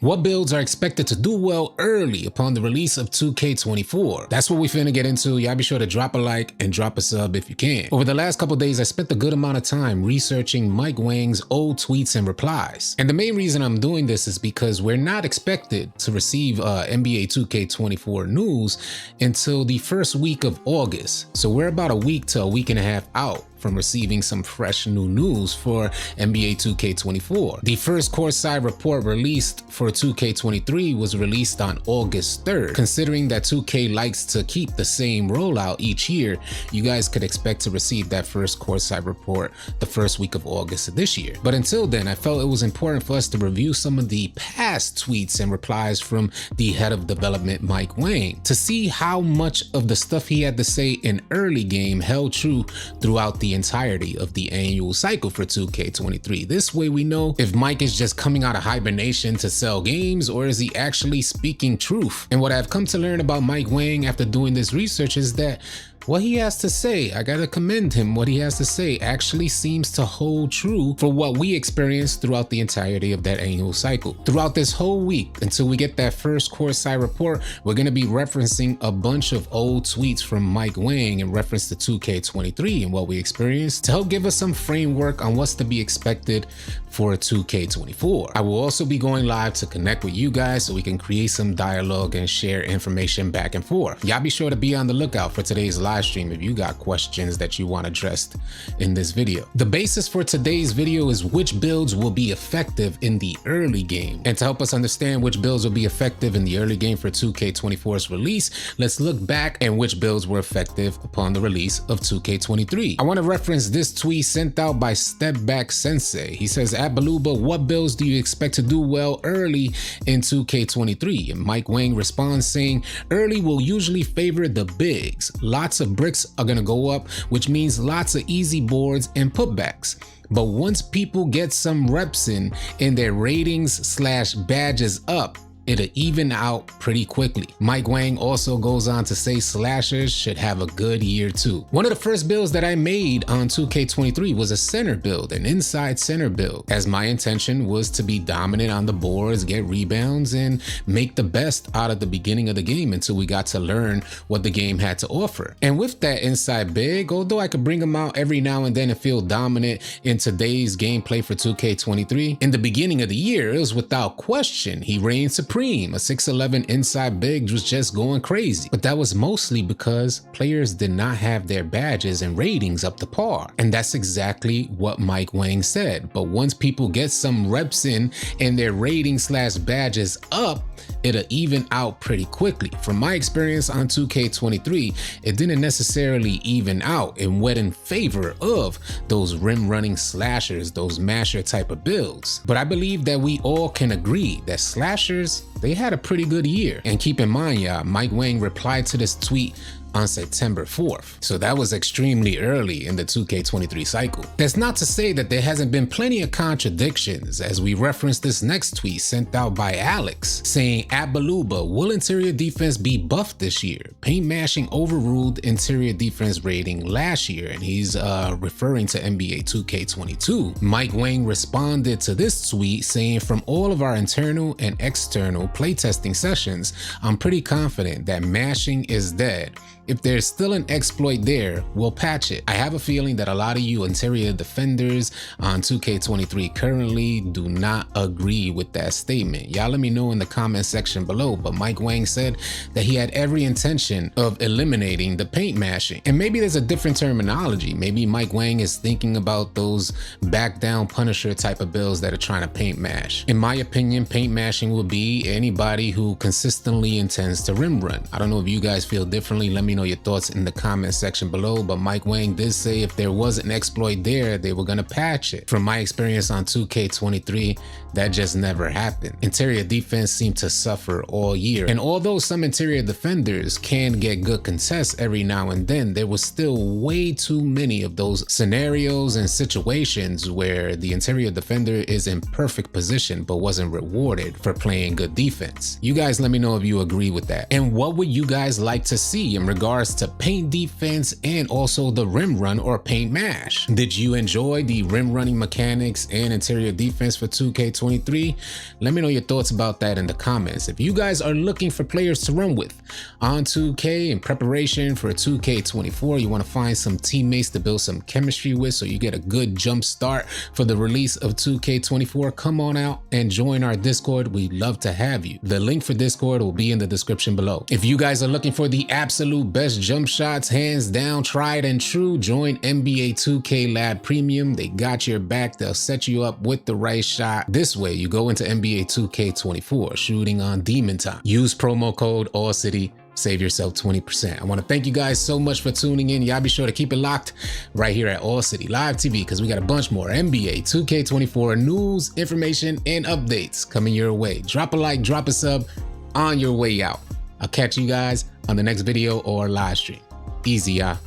What builds are expected to do well early upon the release of 2K24? That's what we finna get into. Y'all be sure to drop a like and drop a sub if you can. Over the last couple days, I spent a good amount of time researching Mike Wang's old tweets and replies. And the main reason I'm doing this is because we're not expected to receive NBA 2K24 news until the first week of August. So we're about a week to a week and a half out from receiving some fresh new news for NBA 2K24. The first courtside report released for 2K23 was released on August 3rd. Considering that 2K likes to keep the same rollout each year, you guys could expect to receive that first courtside report the first week of August of this year. But until then, I felt it was important for us to review some of the past tweets and replies from the head of development, Mike Wang, to see how much of the stuff he had to say in early game held true throughout the entirety of the annual cycle for 2K23. This way we know if Mike is just coming out of hibernation to sell games, or is he actually speaking truth. And what I've come to learn about Mike Wang after doing this research is that what he has to say, I gotta commend him, what he has to say actually seems to hold true for what we experienced throughout the entirety of that annual cycle. Throughout this whole week, until we get that first courtside report, we're gonna be referencing a bunch of old tweets from Mike Wang in reference to 2K23 and what we experienced to help give us some framework on what's to be expected for 2K24. I will also be going live to connect with you guys so we can create some dialogue and share information back and forth. Y'all be sure to be on the lookout for today's live stream if you got questions that you want addressed in this video. The basis for today's video is which builds will be effective in the early game. And to help us understand which builds will be effective in the early game for 2K24's release, let's look back at which builds were effective upon the release of 2K23. I want to reference this tweet sent out by Step Back Sensei. He says, at Baluba, what builds do you expect to do well early in 2K23? And Mike Wang responds saying, early will usually favor the bigs. Lots of bricks are gonna go up, which means lots of easy boards and putbacks. But once people get some reps in their ratings/badges up, it'll even out pretty quickly. Mike Wang also goes on to say slashers should have a good year too. One of the first builds that I made on 2K23 was a center build, an inside center build, as my intention was to be dominant on the boards, get rebounds, and make the best out of the beginning of the game until we got to learn what the game had to offer. And with that inside big, although I could bring him out every now and then and feel dominant in today's gameplay for 2K23, in the beginning of the year, it was without question he reigned supreme. A 6'11" inside big was just going crazy. But that was mostly because players did not have their badges and ratings up to par. And that's exactly what Mike Wang said. But once people get some reps in and their ratings/badges up, it'll even out pretty quickly. From my experience on 2K23, it didn't necessarily even out and went in favor of those rim running slashers, those masher type of builds. But I believe that we all can agree that slashers, they had a pretty good year. And keep in mind, y'all, Mike Wang replied to this tweet on September 4th. So that was extremely early in the 2K23 cycle. That's not to say that there hasn't been plenty of contradictions, as we reference this next tweet sent out by Alex saying, at Baluba, will interior defense be buffed this year? Paint mashing overruled interior defense rating last year, and he's referring to NBA 2K22. Mike Wang responded to this tweet saying, from all of our internal and external playtesting sessions, I'm pretty confident that mashing is dead. If there's still an exploit there, we'll patch it. I have a feeling that a lot of you interior defenders on 2K23 currently do not agree with that statement. Y'all let me know in the comment section below, but Mike Wang said that he had every intention of eliminating the paint mashing. And maybe there's a different terminology. Maybe Mike Wang is thinking about those back down Punisher type of builds that are trying to paint mash. In my opinion, paint mashing will be anybody who consistently intends to rim run. I don't know if you guys feel differently. Let me know your thoughts in the comment section below, but Mike Wang did say if there was an exploit there, they were gonna patch it. From my experience on 2K23, that just never happened. Interior defense seemed to suffer all year, and although some interior defenders can get good contests every now and then, there was still way too many of those scenarios and situations where the interior defender is in perfect position but wasn't rewarded for playing good defense. You guys let me know if you agree with that, and what would you guys like to see in regards regards to paint defense and also the rim run or paint mash. Did you enjoy the rim running mechanics and interior defense for 2K23? Let me know your thoughts about that in the comments. If you guys are looking for players to run with on 2K in preparation for 2K24, you want to find some teammates to build some chemistry with so you get a good jump start for the release of 2K24, come on out and join our Discord. We'd love to have you. The link for Discord will be in the description below. If you guys are looking for the absolute best jump shots, hands down, tried and true, join NBA 2K Lab Premium. They got your back. They'll set you up with the right shot. This way, you go into NBA 2K24 shooting on demon time. Use promo code AllCity. Save yourself 20%. I want to thank you guys so much for tuning in. Y'all be sure to keep it locked right here at AllCity Live TV because we got a bunch more NBA 2K24 news, information, and updates coming your way. Drop a like, drop a sub on your way out. I'll catch you guys on the next video or live stream. Easy, y'all.